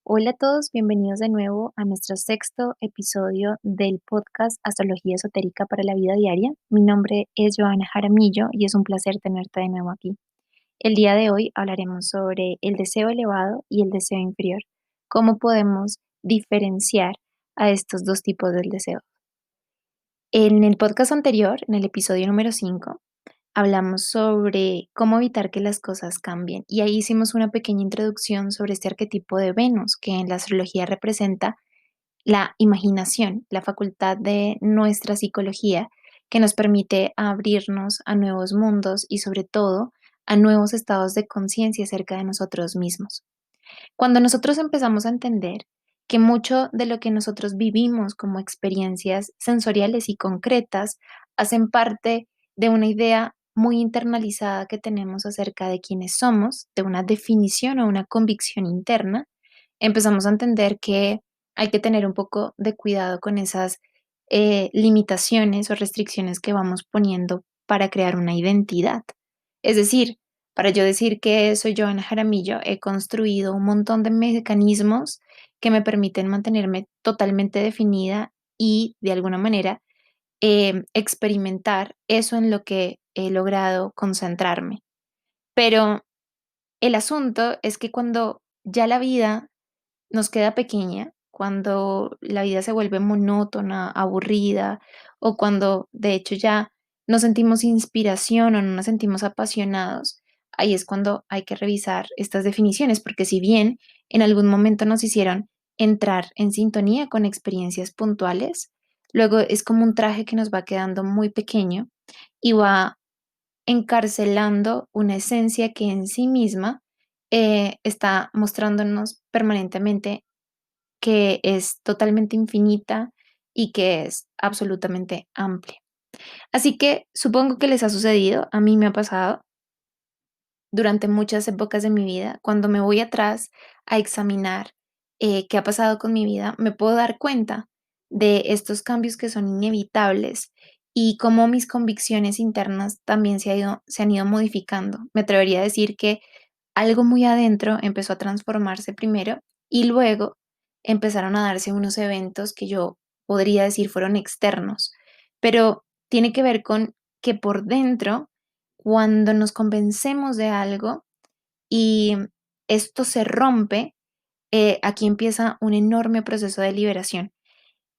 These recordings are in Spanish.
Hola a todos, bienvenidos de nuevo a nuestro sexto episodio del podcast Astrología Esotérica para la Vida Diaria. Mi nombre es Joana Jaramillo y es un placer tenerte de nuevo aquí. El día de hoy hablaremos sobre el deseo elevado y el deseo inferior, cómo podemos diferenciar a estos dos tipos del deseo. En el podcast anterior, en el episodio número 5, hablamos sobre cómo evitar que las cosas cambien y ahí hicimos una pequeña introducción sobre este arquetipo de Venus que en la astrología representa la imaginación, la facultad de nuestra psicología que nos permite abrirnos a nuevos mundos y sobre todo a nuevos estados de conciencia acerca de nosotros mismos. Cuando nosotros empezamos a entender que mucho de lo que nosotros vivimos como experiencias sensoriales y concretas hacen parte de una idea muy internalizada que tenemos acerca de quiénes somos, de una definición o una convicción interna, empezamos a entender que hay que tener un poco de cuidado con esas limitaciones o restricciones que vamos poniendo para crear una identidad. Es decir, para yo decir que soy Joana Jaramillo, he construido un montón de mecanismos que me permiten mantenerme totalmente definida y de alguna manera experimentar eso en lo que he logrado concentrarme. Pero el asunto es que cuando ya la vida nos queda pequeña, cuando la vida se vuelve monótona, aburrida, o cuando de hecho ya no sentimos inspiración o no nos sentimos apasionados, ahí es cuando hay que revisar estas definiciones, porque si bien en algún momento nos hicieron entrar en sintonía con experiencias puntuales, luego es como un traje que nos va quedando muy pequeño y va encarcelando una esencia que en sí misma está mostrándonos permanentemente que es totalmente infinita y que es absolutamente amplia. Así que supongo que les ha sucedido, a mí me ha pasado durante muchas épocas de mi vida, cuando me voy atrás a examinar qué ha pasado con mi vida, me puedo dar cuenta de estos cambios que son inevitables y cómo mis convicciones internas también se han ido modificando. Me atrevería a decir que algo muy adentro empezó a transformarse primero y luego empezaron a darse unos eventos que yo podría decir fueron externos, pero tiene que ver con que por dentro, cuando nos convencemos de algo y esto se rompe, aquí empieza un enorme proceso de liberación.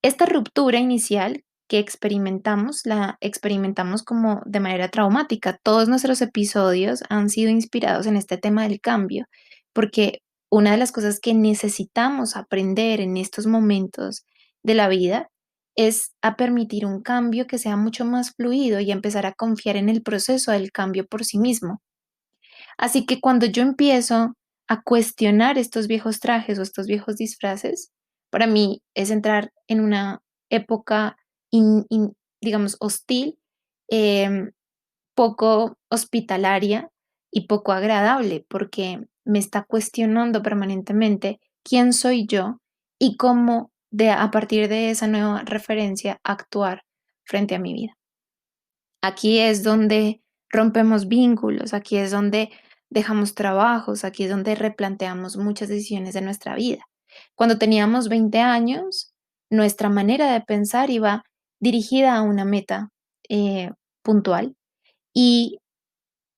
Esta ruptura inicial que experimentamos, la experimentamos como de manera traumática. Todos nuestros episodios han sido inspirados en este tema del cambio, porque una de las cosas que necesitamos aprender en estos momentos de la vida es a permitir un cambio que sea mucho más fluido y a empezar a confiar en el proceso del cambio por sí mismo. Así que cuando yo empiezo a cuestionar estos viejos trajes o estos viejos disfraces, para mí es entrar en una época, digamos, hostil, em, poco hospitalaria y poco agradable, porque me está cuestionando permanentemente quién soy yo y cómo a partir de esa nueva referencia actuar frente a mi vida. Aquí es donde rompemos vínculos, aquí es donde dejamos trabajos, aquí es donde replanteamos muchas decisiones de nuestra vida. Cuando teníamos 20 años, nuestra manera de pensar iba dirigida a una meta puntual y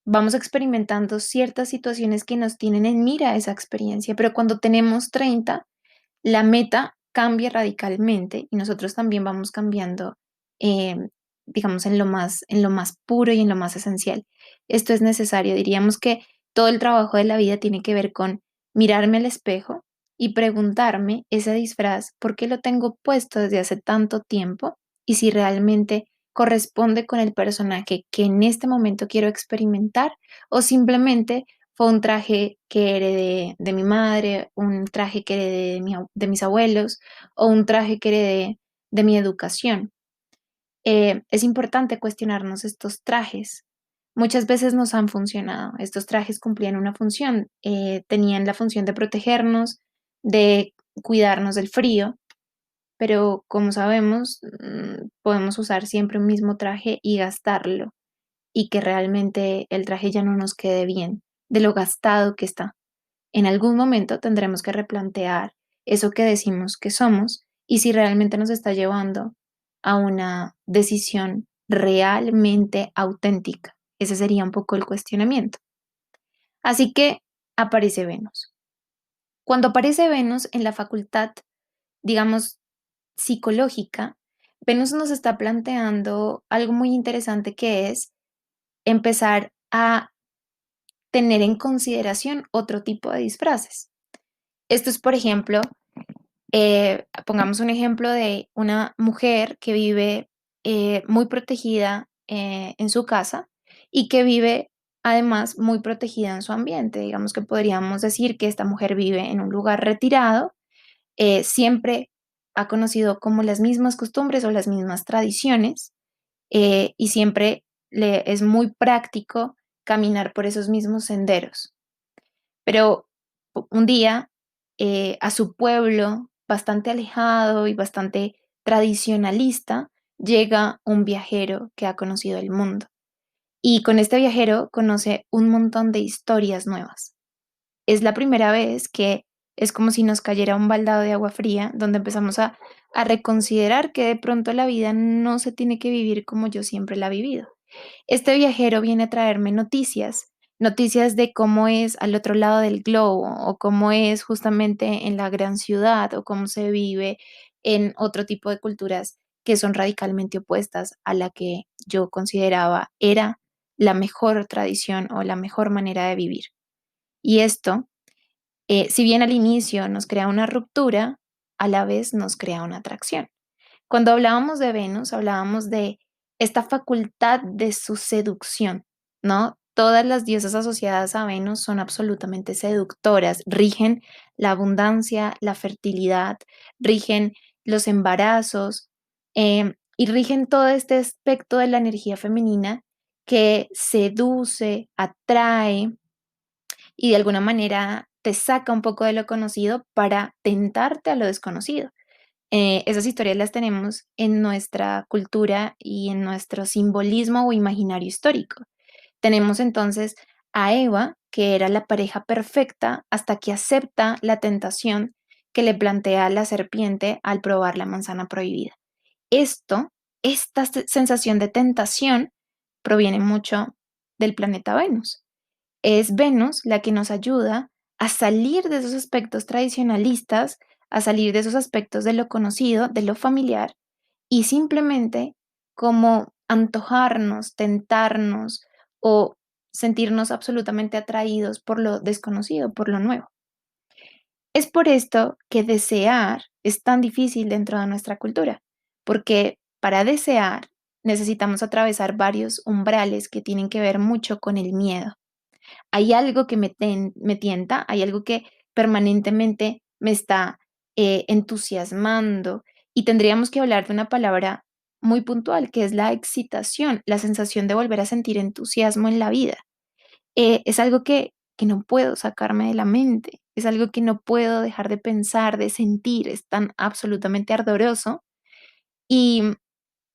vamos experimentando ciertas situaciones que nos tienen en mira esa experiencia, pero cuando tenemos 30 la meta cambia radicalmente y nosotros también vamos cambiando, eh, digamos, en lo más puro y en lo más esencial. Esto es necesario. Diríamos que todo el trabajo de la vida tiene que ver con mirarme al espejo y preguntarme ese disfraz, ¿por qué lo tengo puesto desde hace tanto tiempo? Y si realmente corresponde con el personaje que en este momento quiero experimentar o simplemente fue un traje que heredé de mi madre, un traje que heredé de mis abuelos o un traje que heredé de mi educación. Es importante cuestionarnos estos trajes. Muchas veces nos han funcionado. Estos trajes cumplían una función. Tenían la función de protegernos, de cuidarnos del frío, pero como sabemos, podemos usar siempre un mismo traje y gastarlo y que realmente el traje ya no nos quede bien de lo gastado que está. En algún momento tendremos que replantear eso que decimos que somos y si realmente nos está llevando a una decisión realmente auténtica. Ese sería un poco el cuestionamiento. Así que aparece Venus. Cuando aparece Venus en la facultad, digamos, psicológica, Venus nos está planteando algo muy interesante que es empezar a tener en consideración otro tipo de disfraces. Esto es, por ejemplo, pongamos un ejemplo de una mujer que vive muy protegida en su casa y que vive además muy protegida en su ambiente. Digamos que podríamos decir que esta mujer vive en un lugar retirado, siempre ha conocido como las mismas costumbres o las mismas tradiciones y siempre le es muy práctico caminar por esos mismos senderos. Pero un día, a su pueblo, bastante alejado y bastante tradicionalista, llega un viajero que ha conocido el mundo. Y con este viajero conoce un montón de historias nuevas. Es la primera vez que es como si nos cayera un baldado de agua fría, donde empezamos a reconsiderar que de pronto la vida no se tiene que vivir como yo siempre la he vivido. Este viajero viene a traerme noticias, noticias de cómo es al otro lado del globo o cómo es justamente en la gran ciudad o cómo se vive en otro tipo de culturas que son radicalmente opuestas a la que yo consideraba era la mejor tradición o la mejor manera de vivir. Y esto, si bien al inicio nos crea una ruptura, a la vez nos crea una atracción. Cuando hablábamos de Venus, hablábamos de esta facultad de su seducción, ¿no? Todas las diosas asociadas a Venus son absolutamente seductoras, rigen la abundancia, la fertilidad, rigen los embarazos y rigen todo este aspecto de la energía femenina que seduce, atrae y de alguna manera te saca un poco de lo conocido para tentarte a lo desconocido. Esas historias las tenemos en nuestra cultura y en nuestro simbolismo o imaginario histórico. Tenemos entonces a Eva, que era la pareja perfecta hasta que acepta la tentación que le plantea la serpiente al probar la manzana prohibida. Esto, esta sensación de tentación proviene mucho del planeta Venus. Es Venus la que nos ayuda a salir de esos aspectos tradicionalistas, a salir de esos aspectos de lo conocido, de lo familiar, y simplemente como antojarnos, tentarnos o sentirnos absolutamente atraídos por lo desconocido, por lo nuevo. Es por esto que desear es tan difícil dentro de nuestra cultura, porque para desear necesitamos atravesar varios umbrales que tienen que ver mucho con el miedo. Hay algo que me tienta, hay algo que permanentemente me está entusiasmando y tendríamos que hablar de una palabra muy puntual, que es la excitación, la sensación de volver a sentir entusiasmo en la vida. Es algo que no puedo sacarme de la mente, es algo que no puedo dejar de pensar, de sentir, es tan absolutamente ardoroso y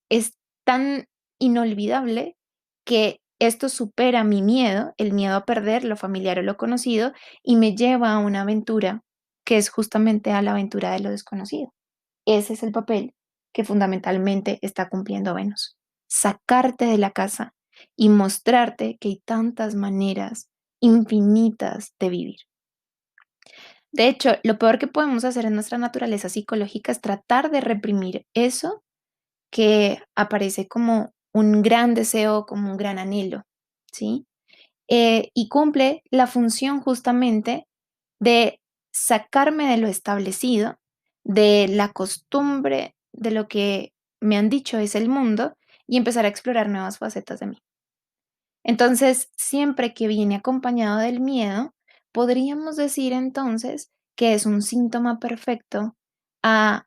es tan inolvidable que esto supera mi miedo, el miedo a perder lo familiar o lo conocido, y me lleva a una aventura que es justamente a la aventura de lo desconocido. Ese es el papel que fundamentalmente está cumpliendo Venus. Sacarte de la casa y mostrarte que hay tantas maneras infinitas de vivir. De hecho, lo peor que podemos hacer en nuestra naturaleza psicológica es tratar de reprimir eso que aparece como un gran deseo, como un gran anhelo, ¿sí? Y cumple la función justamente de sacarme de lo establecido, de la costumbre, de lo que me han dicho es el mundo y empezar a explorar nuevas facetas de mí. Entonces, siempre que viene acompañado del miedo, podríamos decir entonces que es un síntoma perfecto a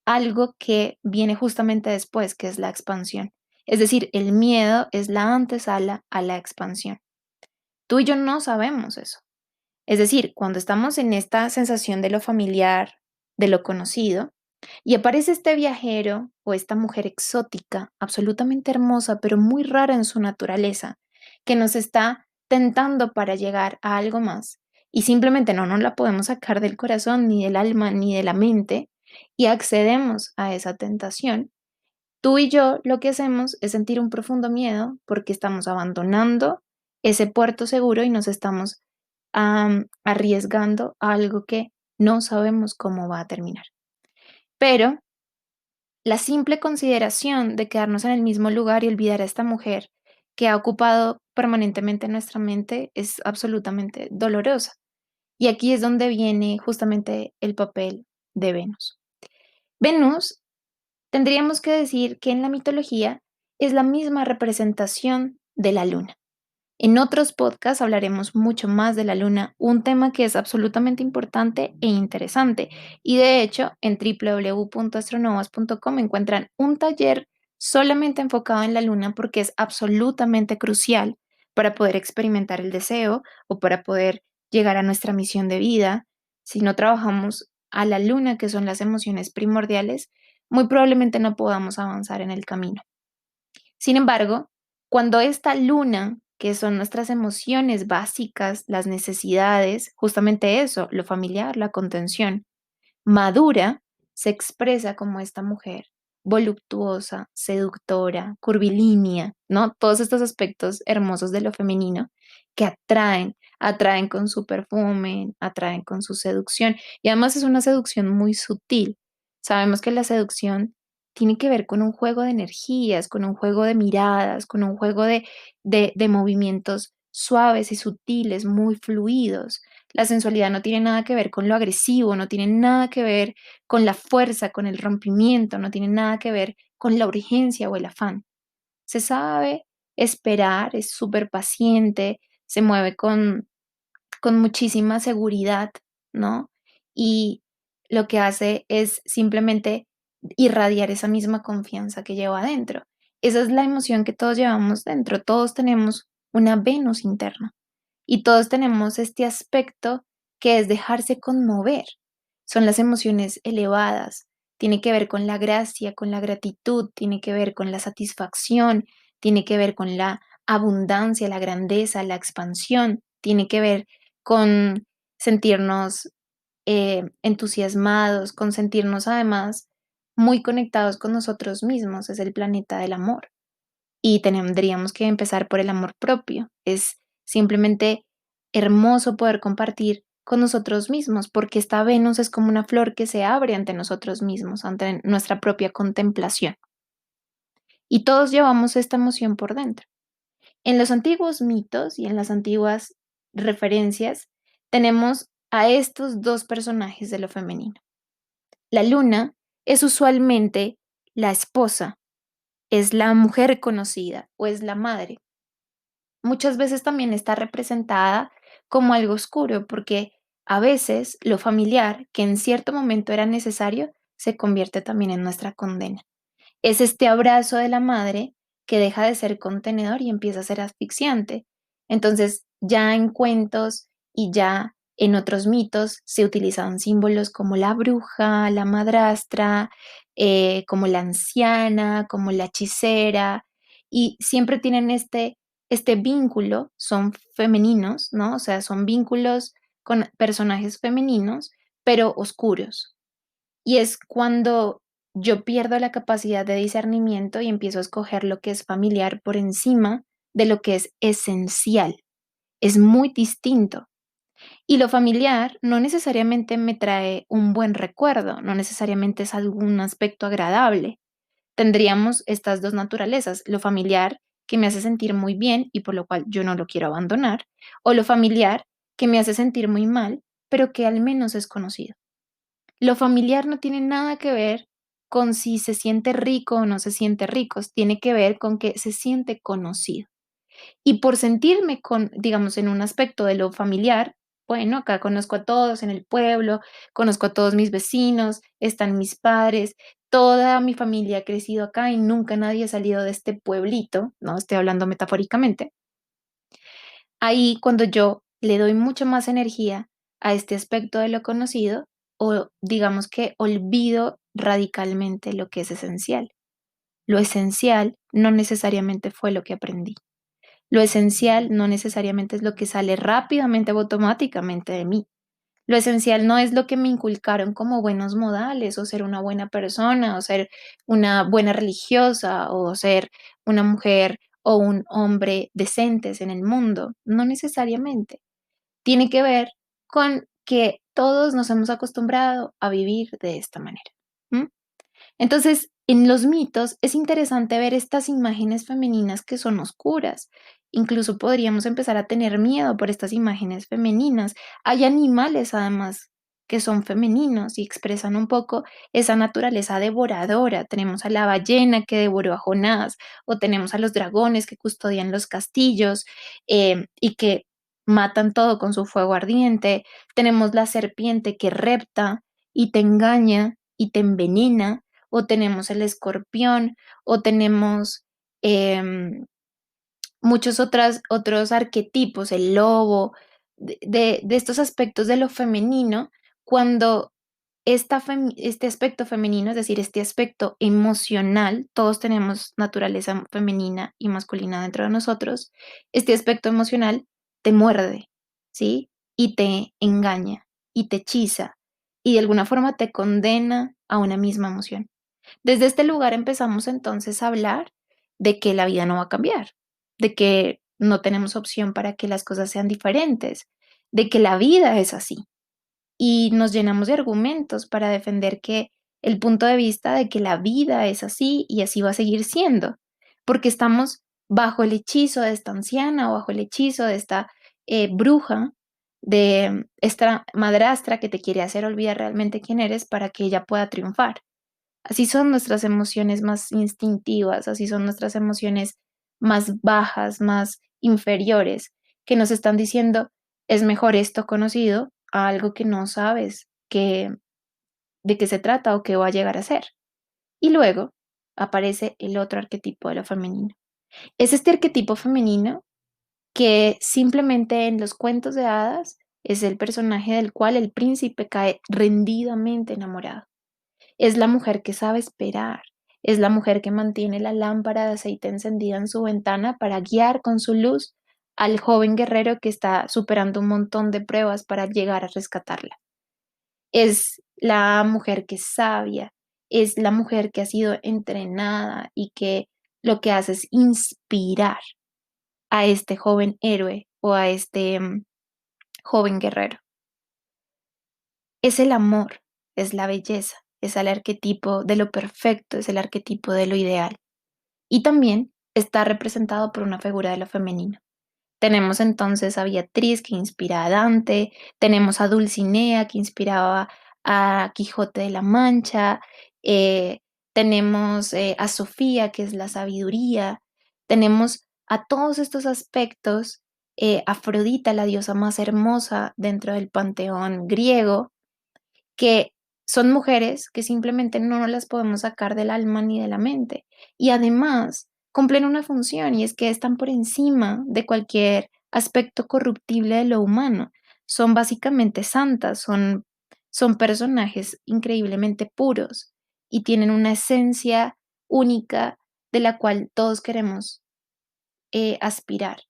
algo que viene justamente después, que es la expansión. Es decir, el miedo es la antesala a la expansión. Tú y yo no sabemos eso. Es decir, cuando estamos en esta sensación de lo familiar, de lo conocido, y aparece este viajero o esta mujer exótica, absolutamente hermosa, pero muy rara en su naturaleza, que nos está tentando para llegar a algo más. y simplemente no nos la podemos sacar del corazón, ni del alma, ni de la mente, y accedemos a esa tentación, tú y yo lo que hacemos es sentir un profundo miedo porque estamos abandonando ese puerto seguro y nos estamos arriesgando a algo que no sabemos cómo va a terminar. Pero la simple consideración de quedarnos en el mismo lugar y olvidar a esta mujer que ha ocupado permanentemente nuestra mente es absolutamente dolorosa. Y aquí es donde viene justamente el papel de Venus. Venus, tendríamos que decir que en la mitología es la misma representación de la luna. En otros podcasts hablaremos mucho más de la luna, un tema que es absolutamente importante e interesante. Y de hecho, en www.astronovas.com encuentran un taller solamente enfocado en la luna porque es absolutamente crucial para poder experimentar el deseo o para poder llegar a nuestra misión de vida. Si no trabajamos a la luna, que son las emociones primordiales, muy probablemente no podamos avanzar en el camino. Sin embargo, cuando esta luna, que son nuestras emociones básicas, las necesidades, justamente eso, lo familiar, la contención, madura, se expresa como esta mujer voluptuosa, seductora, curvilínea, ¿no? Todos estos aspectos hermosos de lo femenino que atraen con su perfume, atraen con su seducción y además es una seducción muy sutil. Sabemos que la seducción tiene que ver con un juego de energías, con un juego de miradas, con un juego de movimientos suaves y sutiles, muy fluidos. La sensualidad no tiene nada que ver con lo agresivo, no tiene nada que ver con la fuerza, con el rompimiento, no tiene nada que ver con la urgencia o el afán. Se sabe esperar, es súper paciente, se mueve con muchísima seguridad, ¿no? Y lo que hace es simplemente irradiar esa misma confianza que lleva adentro. Esa es la emoción que todos llevamos dentro. Todos tenemos una Venus interna. Y todos tenemos este aspecto que es dejarse conmover. Son las emociones elevadas. Tiene que ver con la gracia, con la gratitud, tiene que ver con la satisfacción, tiene que ver con la abundancia, la grandeza, la expansión, tiene que ver con sentirnos entusiasmados, con sentirnos además muy conectados con nosotros mismos. Es el planeta del amor y tendríamos que empezar por el amor propio. Es simplemente hermoso poder compartir con nosotros mismos, porque esta Venus es como una flor que se abre ante nosotros mismos, ante nuestra propia contemplación. Y todos llevamos esta emoción por dentro. En los antiguos mitos y en las antiguas referencias tenemos a estos dos personajes de lo femenino. La luna es usualmente la esposa, es la mujer conocida o es la madre. Muchas veces también está representada como algo oscuro, porque a veces lo familiar, que en cierto momento era necesario, se convierte también en nuestra condena. Es este abrazo de la madre que deja de ser contenedor y empieza a ser asfixiante. Entonces, ya en cuentos y ya en otros mitos se utilizan símbolos como la bruja, la madrastra, como la anciana, como la hechicera, y siempre tienen este vínculo, son femeninos, ¿no? O sea, son vínculos con personajes femeninos, pero oscuros. Y es cuando yo pierdo la capacidad de discernimiento y empiezo a escoger lo que es familiar por encima de lo que es esencial. Es muy distinto. Y lo familiar no necesariamente me trae un buen recuerdo, no necesariamente es algún aspecto agradable. Tendríamos estas dos naturalezas, lo familiar que me hace sentir muy bien y por lo cual yo no lo quiero abandonar, o lo familiar que me hace sentir muy mal, pero que al menos es conocido. Lo familiar no tiene nada que ver con si se siente rico o no se siente rico, tiene que ver con que se siente conocido. Y por sentirme digamos, en un aspecto de lo familiar, bueno, acá conozco a todos en el pueblo, conozco a todos mis vecinos, están mis padres, toda mi familia ha crecido acá y nunca nadie ha salido de este pueblito, ¿no? Estoy hablando metafóricamente. Ahí cuando yo le doy mucho más energía a este aspecto de lo conocido, o digamos que olvido radicalmente lo que es esencial. Lo esencial no necesariamente fue lo que aprendí. Lo esencial no necesariamente es lo que sale rápidamente o automáticamente de mí. Lo esencial no es lo que me inculcaron como buenos modales, o ser una buena persona, o ser una buena religiosa, o ser una mujer o un hombre decentes en el mundo. No necesariamente. Tiene que ver con que todos nos hemos acostumbrado a vivir de esta manera. ¿M? Entonces, en los mitos es interesante ver estas imágenes femeninas que son oscuras. Incluso podríamos empezar a tener miedo por estas imágenes femeninas. Hay animales, además, que son femeninos y expresan un poco esa naturaleza devoradora. Tenemos a la ballena que devoró a Jonás, o tenemos a los dragones que custodian los castillos y que matan todo con su fuego ardiente. Tenemos la serpiente que repta y te engaña y te envenena, o tenemos el escorpión, o tenemos em, muchos otros arquetipos, el lobo, de estos aspectos de lo femenino, cuando este aspecto femenino, es decir, este aspecto emocional, todos tenemos naturaleza femenina y masculina dentro de nosotros, este aspecto emocional te muerde, ¿sí? Y te engaña, y te hechiza, y de alguna forma te condena a una misma emoción. Desde este lugar empezamos entonces a hablar de que la vida no va a cambiar, de que no tenemos opción para que las cosas sean diferentes, de que la vida es así. Y nos llenamos de argumentos para defender que el punto de vista de que la vida es así y así va a seguir siendo, porque estamos bajo el hechizo de esta anciana o bajo el hechizo de esta bruja, de esta madrastra que te quiere hacer olvidar realmente quién eres para que ella pueda triunfar. Así son nuestras emociones más instintivas, así son nuestras emociones más bajas, más inferiores, que nos están diciendo, es mejor esto conocido a algo que no sabes de qué se trata o qué va a llegar a ser. Y luego aparece el otro arquetipo de lo femenino. Es este arquetipo femenino que simplemente en los cuentos de hadas es el personaje del cual el príncipe cae rendidamente enamorado. Es la mujer que sabe esperar, es la mujer que mantiene la lámpara de aceite encendida en su ventana para guiar con su luz al joven guerrero que está superando un montón de pruebas para llegar a rescatarla. Es la mujer que es sabia, es la mujer que ha sido entrenada y que lo que hace es inspirar a este joven héroe o a este joven guerrero. Es el amor, es la belleza, es el arquetipo de lo perfecto, es el arquetipo de lo ideal. Y también está representado por una figura de lo femenino. Tenemos entonces a Beatriz que inspira a Dante, tenemos a Dulcinea que inspiraba a Quijote de la Mancha, eh, tenemos a Sofía que es la sabiduría, tenemos a todos estos aspectos, Afrodita, la diosa más hermosa dentro del panteón griego, que son mujeres que simplemente no las podemos sacar del alma ni de la mente. Y además cumplen una función y es que están por encima de cualquier aspecto corruptible de lo humano. Son básicamente santas, son personajes increíblemente puros y tienen una esencia única de la cual todos queremos aspirar.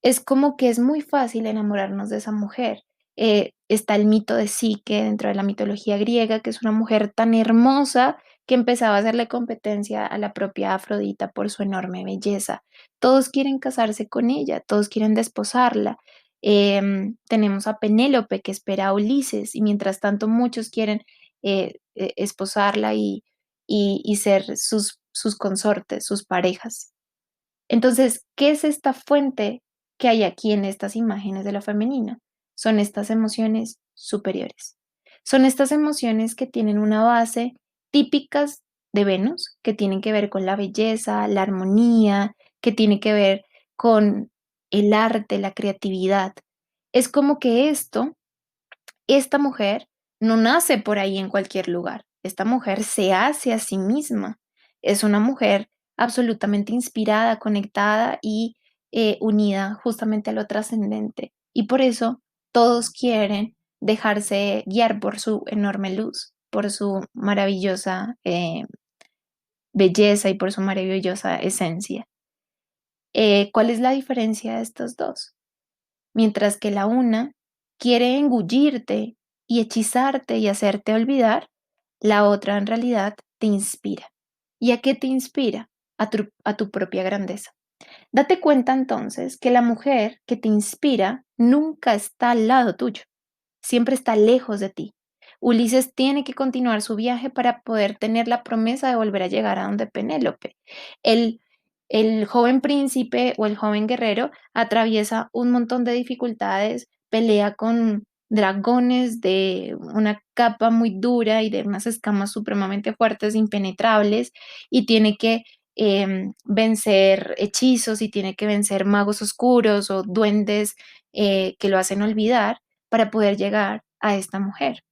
Es como que es muy fácil enamorarnos de esa mujer. Está el mito de Psique dentro de la mitología griega, que es una mujer tan hermosa que empezaba a hacerle competencia a la propia Afrodita por su enorme belleza. Todos quieren casarse con ella, todos quieren desposarla. Tenemos a Penélope que espera a Ulises y mientras tanto muchos quieren esposarla y ser sus consortes, sus parejas. Entonces, ¿qué es esta fuente que hay aquí en estas imágenes de lo femenino? Son estas emociones superiores. Son estas emociones que tienen una base típicas de Venus, que tienen que ver con la belleza, la armonía, que tiene que ver con el arte, la creatividad. Es como que esta mujer no nace por ahí en cualquier lugar. Esta mujer se hace a sí misma. Es una mujer absolutamente inspirada, conectada y unida justamente a lo trascendente. Y por eso todos quieren dejarse guiar por su enorme luz, por su maravillosa belleza y por su maravillosa esencia. ¿Cuál es la diferencia de estos dos? Mientras que la una quiere engullirte y hechizarte y hacerte olvidar, la otra en realidad te inspira. ¿Y a qué te inspira? A tu propia grandeza. Date cuenta entonces que la mujer que te inspira nunca está al lado tuyo, siempre está lejos de ti. Ulises tiene que continuar su viaje para poder tener la promesa de volver a llegar a donde Penélope. El, el joven príncipe o el joven guerrero atraviesa un montón de dificultades, pelea con dragones de una capa muy dura y de unas escamas supremamente fuertes, impenetrables, y tiene que vencer hechizos y tiene que vencer magos oscuros o duendes que lo hacen olvidar para poder llegar a esta mujer.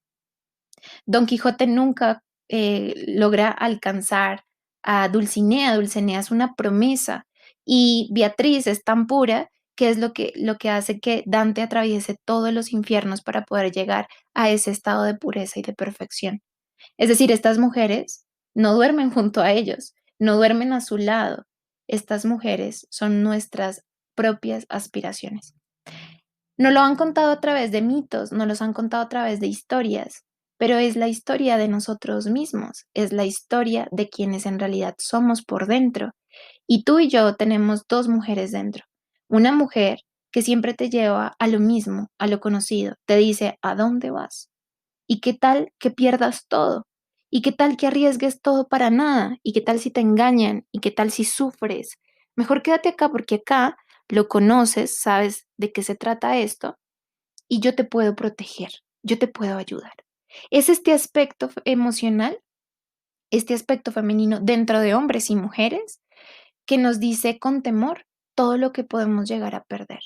Don Quijote nunca logra alcanzar a Dulcinea. Dulcinea es una promesa y Beatriz es tan pura que es lo que hace que Dante atraviese todos los infiernos para poder llegar a ese estado de pureza y de perfección. Es decir, estas mujeres no duermen junto a ellos, no duermen a su lado. Estas mujeres son nuestras propias aspiraciones. No lo han contado a través de mitos, no los han contado a través de historias, pero es la historia de nosotros mismos, es la historia de quienes en realidad somos por dentro. Y tú y yo tenemos dos mujeres dentro. Una mujer que siempre te lleva a lo mismo, a lo conocido, te dice, ¿a dónde vas? ¿Y qué tal que pierdas todo? ¿Y qué tal que arriesgues todo para nada? ¿Y qué tal si te engañan? ¿Y qué tal si sufres? Mejor quédate acá porque acá lo conoces, sabes de qué se trata esto y yo te puedo proteger, yo te puedo ayudar. Es este aspecto emocional, este aspecto femenino dentro de hombres y mujeres que nos dice con temor todo lo que podemos llegar a perder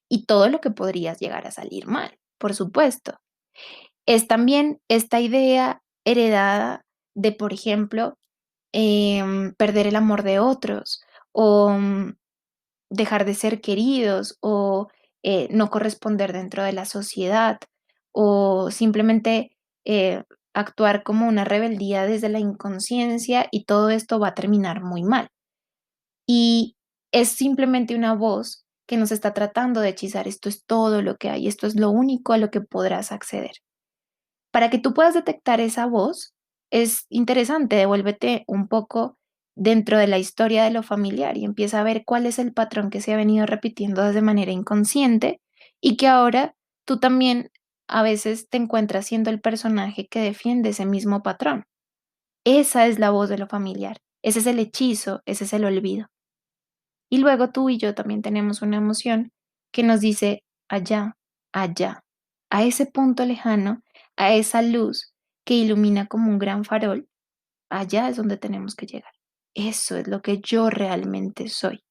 y todo lo que podrías llegar a salir mal, por supuesto. Es también esta idea heredada de, por ejemplo, perder el amor de otros o dejar de ser queridos o no corresponder dentro de la sociedad o simplemente actuar como una rebeldía desde la inconsciencia y todo esto va a terminar muy mal. Y es simplemente una voz que nos está tratando de hechizar. Esto es todo lo que hay, esto es lo único a lo que podrás acceder. Para que tú puedas detectar esa voz, es interesante, devuélvete un poco dentro de la historia de lo familiar y empieza a ver cuál es el patrón que se ha venido repitiendo de manera inconsciente y que ahora tú también a veces te encuentras siendo el personaje que defiende ese mismo patrón. Esa es la voz de lo familiar, ese es el hechizo, ese es el olvido. Y luego tú y yo también tenemos una emoción que nos dice allá, allá, a ese punto lejano, a esa luz que ilumina como un gran farol, allá es donde tenemos que llegar. Eso es lo que yo realmente soy.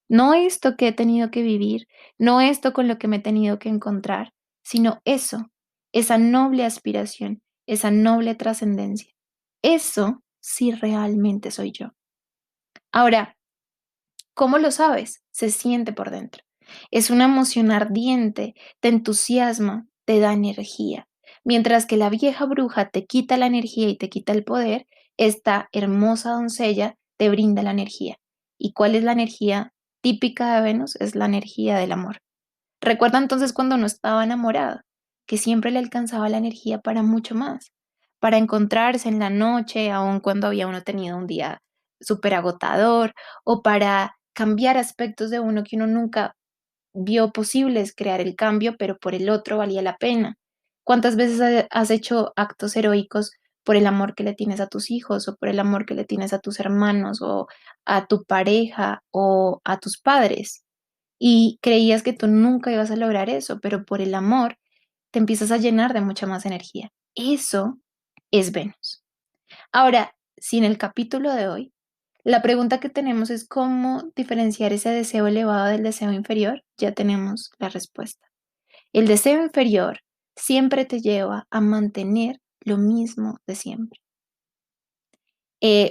No esto que he tenido que vivir, no esto con lo que me he tenido que encontrar, sino eso, esa noble aspiración, esa noble trascendencia. Eso sí realmente soy yo. Ahora, ¿cómo lo sabes? Se siente por dentro. Es una emoción ardiente, te entusiasma, te da energía. Mientras que la vieja bruja te quita la energía y te quita el poder, esta hermosa doncella te brinda la energía. ¿Y cuál es la energía típica de Venus? Es la energía del amor. Recuerda entonces cuando no estaba enamorado, que siempre le alcanzaba la energía para mucho más, para encontrarse en la noche, aun cuando había uno tenido un día súper agotador, o para cambiar aspectos de uno que uno nunca vio posibles crear el cambio, pero por el otro valía la pena. ¿Cuántas veces has hecho actos heroicos por el amor que le tienes a tus hijos, o por el amor que le tienes a tus hermanos, o a tu pareja, o a tus padres? Y creías que tú nunca ibas a lograr eso, pero por el amor te empiezas a llenar de mucha más energía. Eso es Venus. Ahora, si en el capítulo de hoy la pregunta que tenemos es cómo diferenciar ese deseo elevado del deseo inferior, ya tenemos la respuesta. El deseo inferior siempre te lleva a mantener lo mismo de siempre.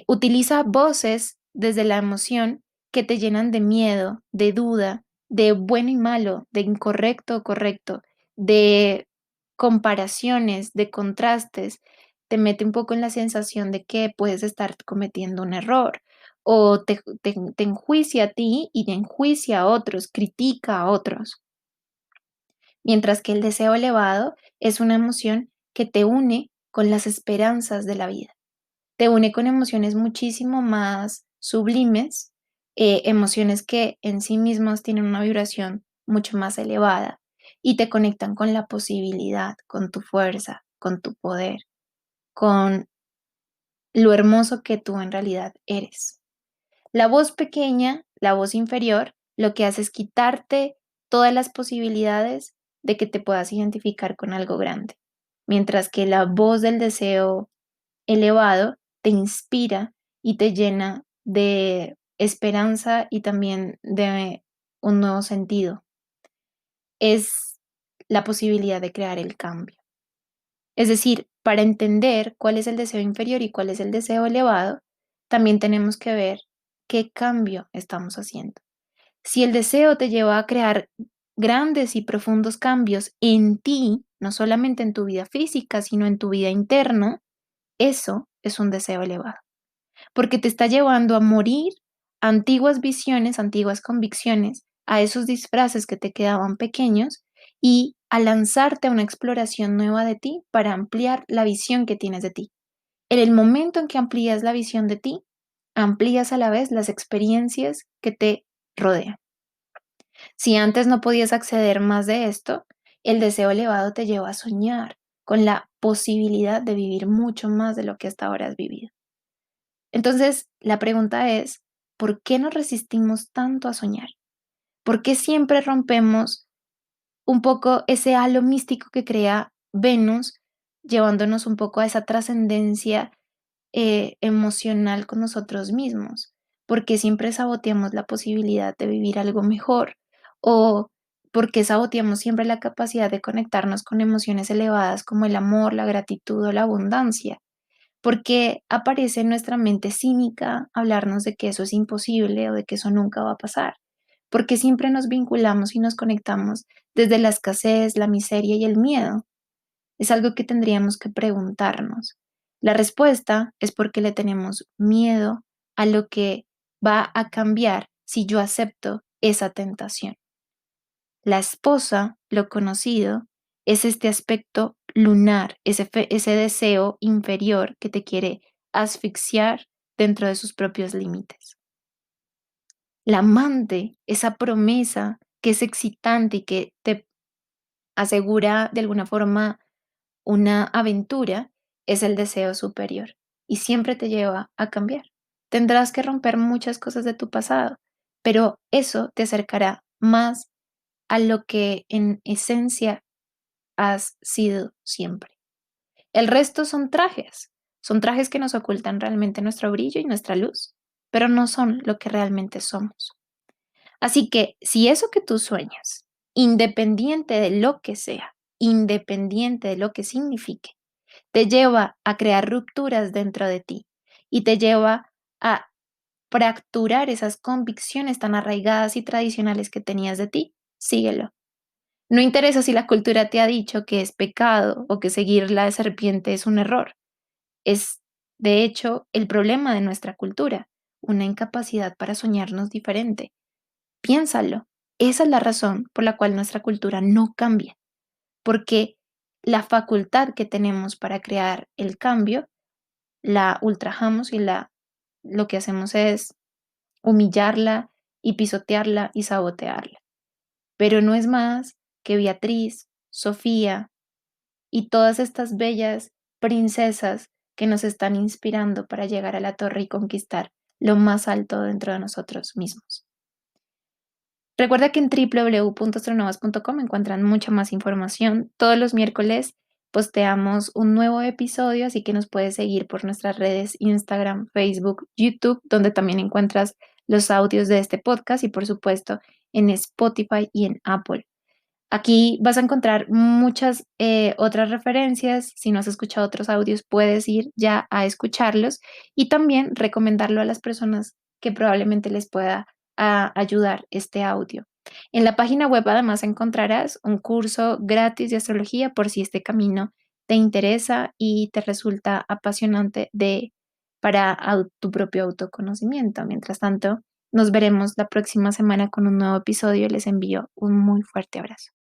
Utiliza voces desde la emoción que te llenan de miedo, de duda, de bueno y malo, de incorrecto o correcto, de comparaciones, de contrastes. Te mete un poco en la sensación de que puedes estar cometiendo un error o te enjuicia a ti y te enjuicia a otros, critica a otros. Mientras que el deseo elevado es una emoción que te une con las esperanzas de la vida, te une con emociones muchísimo más sublimes, emociones que en sí mismas tienen una vibración mucho más elevada y te conectan con la posibilidad, con tu fuerza, con tu poder, con lo hermoso que tú en realidad eres. La voz pequeña, la voz inferior, lo que hace es quitarte todas las posibilidades de que te puedas identificar con algo grande, mientras que la voz del deseo elevado te inspira y te llena de esperanza y también de un nuevo sentido. Es la posibilidad de crear el cambio. Es decir, para entender cuál es el deseo inferior y cuál es el deseo elevado, también tenemos que ver qué cambio estamos haciendo. Si el deseo te lleva a crear grandes y profundos cambios en ti, no solamente en tu vida física, sino en tu vida interna, eso es un deseo elevado, porque te está llevando a morir a antiguas visiones, antiguas convicciones, a esos disfraces que te quedaban pequeños y a lanzarte a una exploración nueva de ti para ampliar la visión que tienes de ti. En el momento en que amplías la visión de ti, amplías a la vez las experiencias que te rodean. Si antes no podías acceder más de esto, el deseo elevado te lleva a soñar con la posibilidad de vivir mucho más de lo que hasta ahora has vivido. Entonces, la pregunta es, ¿por qué nos resistimos tanto a soñar? ¿Por qué siempre rompemos un poco ese halo místico que crea Venus, llevándonos un poco a esa trascendencia emocional con nosotros mismos? ¿Por qué siempre saboteamos la posibilidad de vivir algo mejor? ¿O por qué saboteamos siempre la capacidad de conectarnos con emociones elevadas como el amor, la gratitud o la abundancia? Porque aparece en nuestra mente cínica hablarnos de que eso es imposible o de que eso nunca va a pasar. Porque siempre nos vinculamos y nos conectamos desde la escasez, la miseria y el miedo. Es algo que tendríamos que preguntarnos. La respuesta es porque le tenemos miedo a lo que va a cambiar si yo acepto esa tentación. La esposa, lo conocido, es este aspecto lunar, ese deseo inferior que te quiere asfixiar dentro de sus propios límites. La amante, esa promesa que es excitante y que te asegura de alguna forma una aventura, es el deseo superior y siempre te lleva a cambiar. Tendrás que romper muchas cosas de tu pasado, pero eso te acercará más a lo que en esencia has sido siempre. El resto son trajes que nos ocultan realmente nuestro brillo y nuestra luz, pero no son lo que realmente somos. Así que si eso que tú sueñas, independiente de lo que sea, independiente de lo que signifique, te lleva a crear rupturas dentro de ti y te lleva a fracturar esas convicciones tan arraigadas y tradicionales que tenías de ti, síguelo. No interesa si la cultura te ha dicho que es pecado o que seguir la serpiente es un error. Es, de hecho, el problema de nuestra cultura, una incapacidad para soñarnos diferente. Piénsalo. Esa es la razón por la cual nuestra cultura no cambia, porque la facultad que tenemos para crear el cambio la ultrajamos y lo que hacemos es humillarla y pisotearla y sabotearla. Pero no es más que Beatriz, Sofía y todas estas bellas princesas que nos están inspirando para llegar a la torre y conquistar lo más alto dentro de nosotros mismos. Recuerda que en www.astronovas.com encuentran mucha más información. Todos los miércoles posteamos un nuevo episodio, así que nos puedes seguir por nuestras redes Instagram, Facebook, YouTube, donde también encuentras los audios de este podcast y por supuesto en Spotify y en Apple. Aquí vas a encontrar muchas otras referencias. Si no has escuchado otros audios, puedes ir ya a escucharlos y también recomendarlo a las personas que probablemente les pueda ayudar este audio. En la página web además encontrarás un curso gratis de astrología por si este camino te interesa y te resulta apasionante de para tu propio autoconocimiento. Mientras tanto, nos veremos la próxima semana con un nuevo episodio. Les envío un muy fuerte abrazo.